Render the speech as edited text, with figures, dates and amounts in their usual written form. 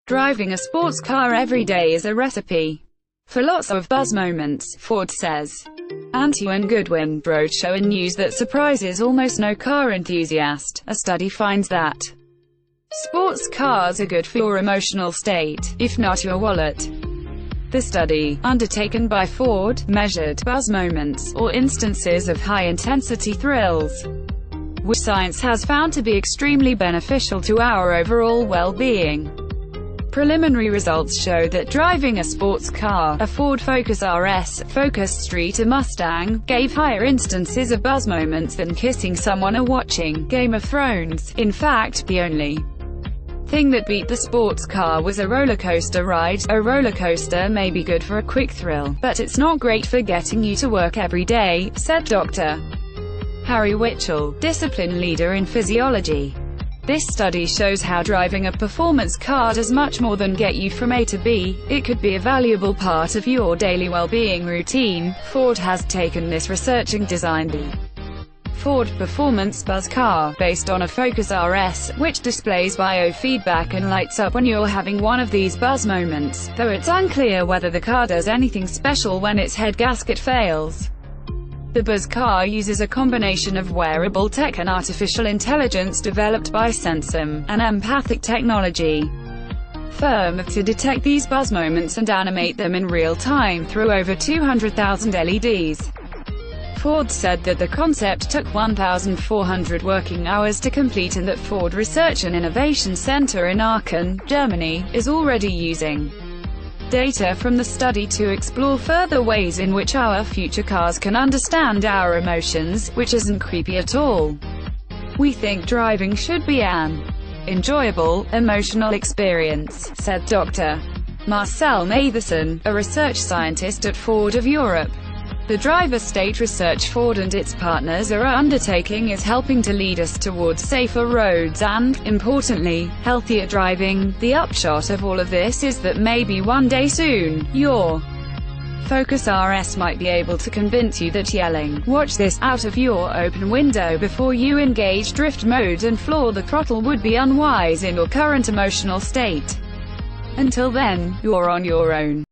Driving a sports car every day is a recipe for lots of buzz moments, Ford says. Antuan Goodwin wrote show in news that surprises almost no car enthusiast. A study finds that sports cars are good for your emotional state, if not your wallet. The study, undertaken by Ford, measured buzz moments, or instances of high-intensity thrills, which science has found to be extremely beneficial to our overall well-being. Preliminary results show that driving a sports car, a Ford Focus RS, Focus Street or Mustang, gave higher instances of buzz moments than kissing someone or watching Game of Thrones. In fact, the only thing that beat the sports car was a roller coaster ride. A roller coaster may be good for a quick thrill, but it's not great for getting you to work every day, said Dr. Harry Witchell, discipline leader in physiology. This study shows how driving a performance car does much more than get you from A to B. It could be a valuable part of your daily well-being routine. Ford has taken this research and designed the Ford Performance Buzz Car, based on a Focus RS, which displays biofeedback and lights up when you're having one of these buzz moments, though it's unclear whether the car does anything special when its head gasket fails. The Buzz car uses a combination of wearable tech and artificial intelligence developed by Sensum, an empathic technology firm, to detect these buzz moments and animate them in real time through over 200,000 LEDs. Ford said that the concept took 1,400 working hours to complete and that Ford Research and Innovation Center in Aachen, Germany, is already using data from the study to explore further ways in which our future cars can understand our emotions, which isn't creepy at all. We think driving should be an enjoyable, emotional experience, said Dr. Marcel Matherson, a research scientist at Ford of Europe. The driver state research Ford and its partners are undertaking is helping to lead us towards safer roads and, importantly, healthier driving. The upshot of all of this is that maybe one day soon, your Focus RS might be able to convince you that yelling, "Watch this," out of your open window before you engage drift mode and floor the throttle would be unwise in your current emotional state. Until then, you're on your own.